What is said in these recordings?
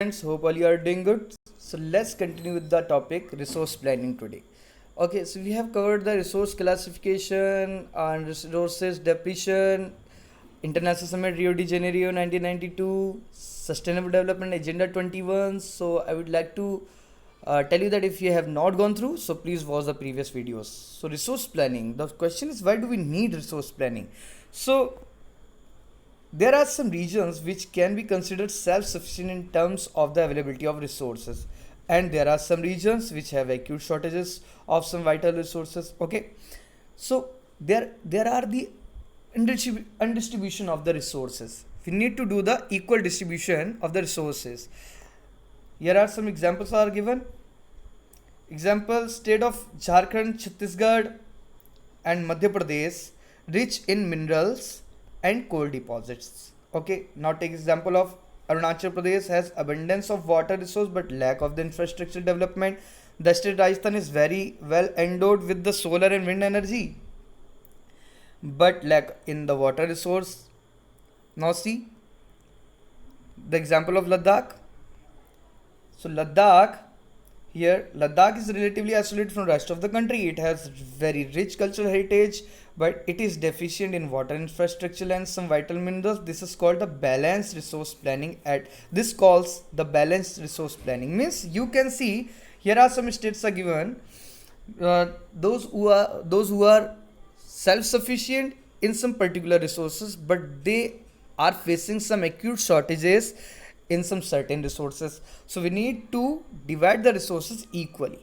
Friends, hope all you are doing good. So let's continue with the topic resource planning today. Okay, so we have covered the resource classification and resources depletion, International Summit Rio de Janeiro 1992, Sustainable Development Agenda 21. So I would like to tell you that if you have not gone through, so please watch the previous videos. So resource planning. The question is, why do we need resource planning? So there are some regions which can be considered self-sufficient in terms of the availability of resources, and there are some regions which have acute shortages of some vital resources. Okay, so there are the undistribution of the resources. We need to do the equal distribution of the resources. Here are some examples are given. Example: state of Jharkhand, Chhattisgarh, and Madhya Pradesh rich in minerals and coal deposits. Okay, now take example of Arunachal Pradesh has abundance of water resource but lack of the infrastructure development. The state Rajasthan is very well endowed with the solar and wind energy but lack in the water resource. Now see the example of Ladakh. So Ladakh is relatively isolated from the rest of the country. It has very rich cultural heritage, but it is deficient in water infrastructure and some vital minerals. This is called the balanced resource planning. At this calls the balanced resource planning means you can see here are some states are given. Those who are self-sufficient in some particular resources, but they are facing some acute shortages in some certain resources. So we need to divide the resources equally.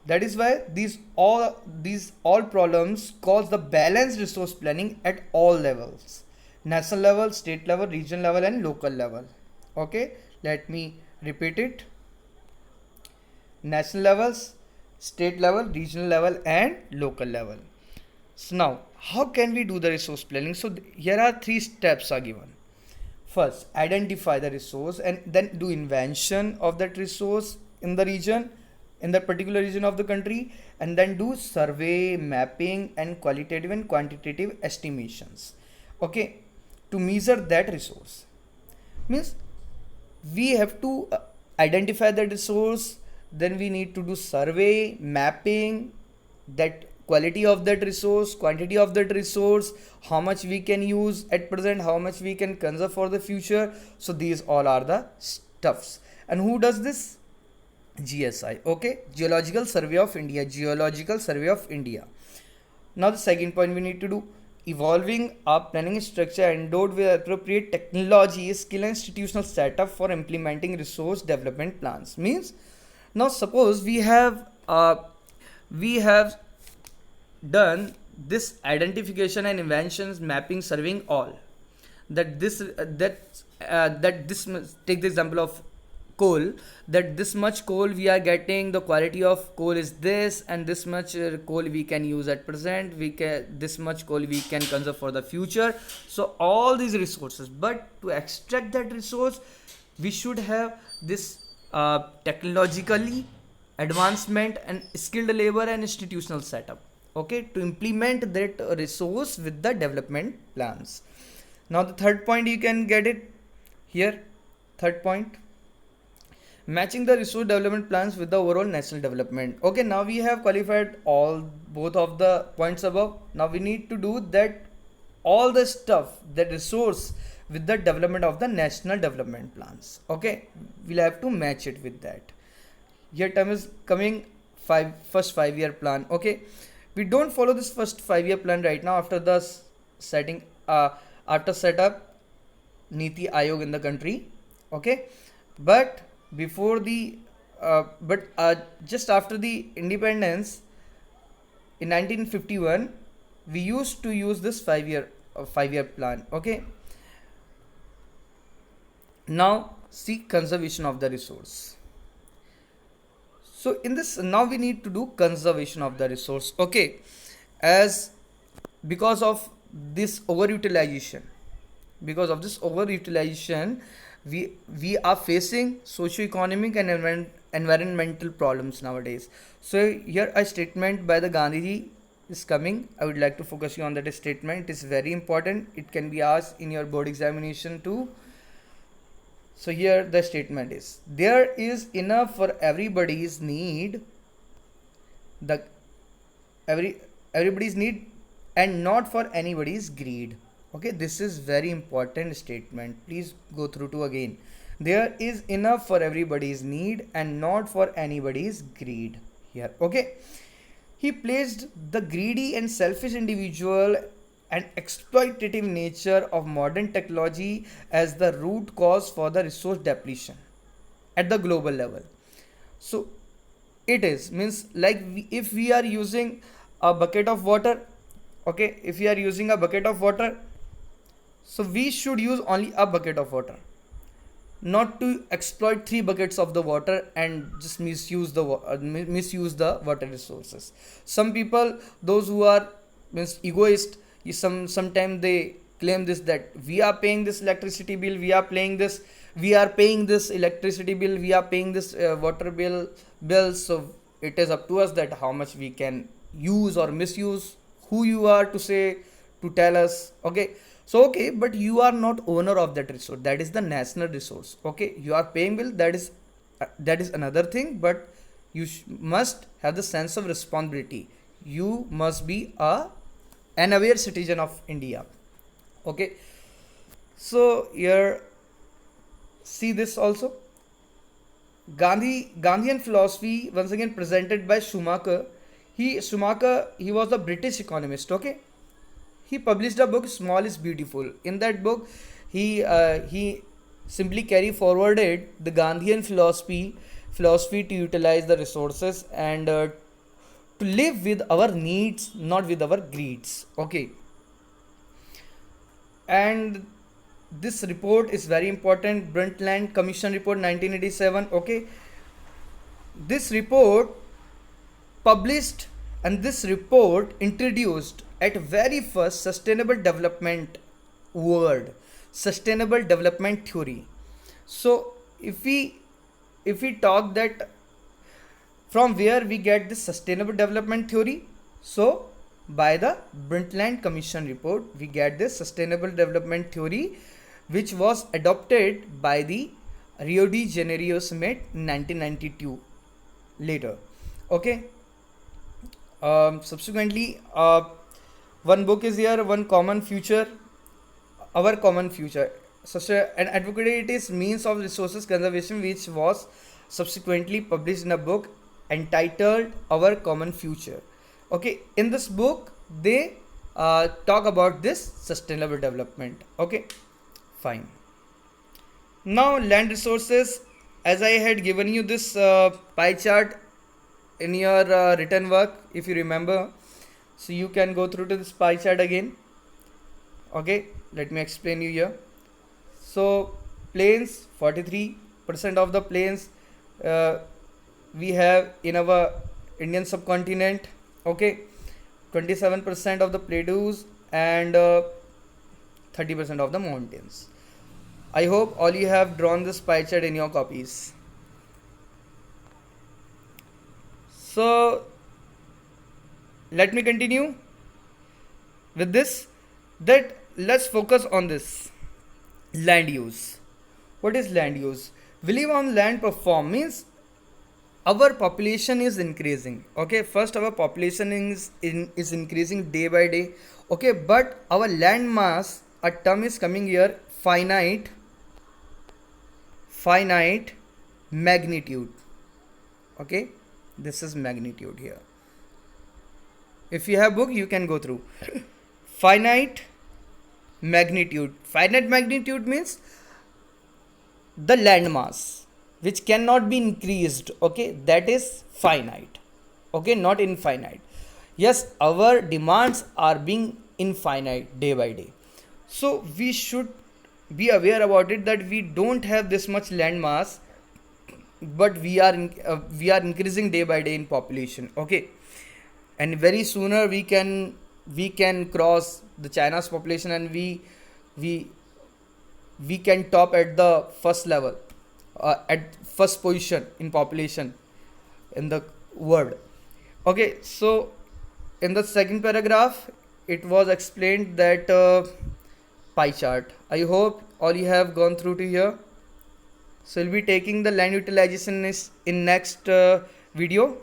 That is why these all problems cause the balanced resource planning at all levels: national level, state level, region level, and local level. Okay, let me repeat it: national levels, state level, regional level, and local level. So now, how can we do the resource planning? So here are three steps are given. First, identify the resource and then do invention of that resource in the region, in that particular region of the country, and then do survey, mapping, and qualitative and quantitative estimations. Okay, to measure that resource means we have to identify the resource, then we need to do survey, mapping, that quality of that resource, quantity of that resource, how much we can use at present, how much we can conserve for the future. So these all are the stuffs. And who does this? GSI. Okay, Geological Survey of India. Geological Survey of India. Now the second point we need to do: evolving our planning structure endowed with appropriate technology, skill, and institutional setup for implementing resource development plans. Means now suppose we have done this identification and inventions, mapping, surveying, all that this that this take the example of coal, that this much coal we are getting, the quality of coal is this, and this much coal we can use at present, we can this much coal we can conserve for the future. So all these resources, but to extract that resource we should have this technologically advancement and skilled labor and institutional setup. Okay, to implement that resource with the development plans. Now the third point you can get it here. Third point: matching the resource development plans with the overall national development. Okay, now we have qualified all both of the points above. Now we need to do that all the stuff, that resource, with the development of the national development plans. Okay, we'll have to match it with that. Here term is coming first 5 year plan. Okay, we don't follow this first 5 year plan right now after the setting after setup Niti Ayog in the country. Okay, but before the just after the independence in 1951 we used to use this 5 year plan. Okay, now see conservation of the resource. So in this now we need to do conservation of the resource. Okay, as because of this overutilization, we are facing socio-economic and environmental problems nowadays. So here a statement by the Gandhiji is coming. I would like to focus you on that statement. It is very important. It can be asked in your board examination too. So here the statement is, there is enough for everybody's need, the every everybody's need, and not for anybody's greed. Okay, this is very important statement, please go through to again. There is enough for everybody's need and not for anybody's greed here. Okay, he placed the greedy and selfish individual and exploitative nature of modern technology as the root cause for the resource depletion at the global level. So it is means like if we are using a bucket of water, okay, if we are using a bucket of water, so we should use only a bucket of water, not to exploit three buckets of the water and just misuse the water resources. Some people, those who are means egoist, sometimes they claim this, that we are paying this electricity bill, we are paying this electricity bill, we are paying this water bill, so it is up to us that how much we can use or misuse. Who you are to say, to tell us? Okay, so okay, but you are not owner of that resource, that is the national resource. Okay, you are paying bill, that is another thing, but you must have the sense of responsibility. You must be an aware citizen of India. Okay, so here see this also, Gandhian philosophy once again presented by Schumacher. He was a British economist. Okay, he published a book, Small is Beautiful. In that book, he simply carry forwarded the Gandhian philosophy to utilize the resources and to live with our needs, not with our greeds. Okay, and this report is very important, Brundtland Commission report 1987. Okay, this report published, and this report introduced at very first sustainable development word, sustainable development theory. So if we talk that from where we get this sustainable development theory, so by the Brundtland Commission report we get this sustainable development theory, which was adopted by the Rio de Janeiro Summit 1992 later. Okay, subsequently one book is here, One Common Future, Our Common Future, such an advocates means of resources conservation, which was subsequently published in a book entitled Our Common Future. Okay, in this book they talk about this sustainable development. Okay, fine. Now land resources, as I had given you this pie chart in your written work, if you remember, so you can go through to this pie chart again. Okay, let me explain you here. So plains, 43% of the plains we have in our Indian subcontinent. Okay, 27% of the plateaus and 30% of the mountains. I hope all you have drawn this pie chart in your copies. So let me continue with this, that let's focus on this land use. What is land use? We live on land platform means our population is increasing. Okay, first our population is increasing day by day. Okay, but our land mass, a term is coming here, finite magnitude. Okay, this is magnitude here. If you have book, you can go through. Finite magnitude means the land mass which cannot be increased. Okay, that is finite. Okay, not infinite. Yes, our demands are being infinite day by day, so we should be aware about it, that we don't have this much land mass, but we are increasing day by day in population. Okay, and very sooner we can cross the China's population, and we can top at the first level, at first position in population in the world. Okay, so in the second paragraph it was explained that pie chart. I hope all you have gone through to here. So we'll be taking the land utilization is in next video.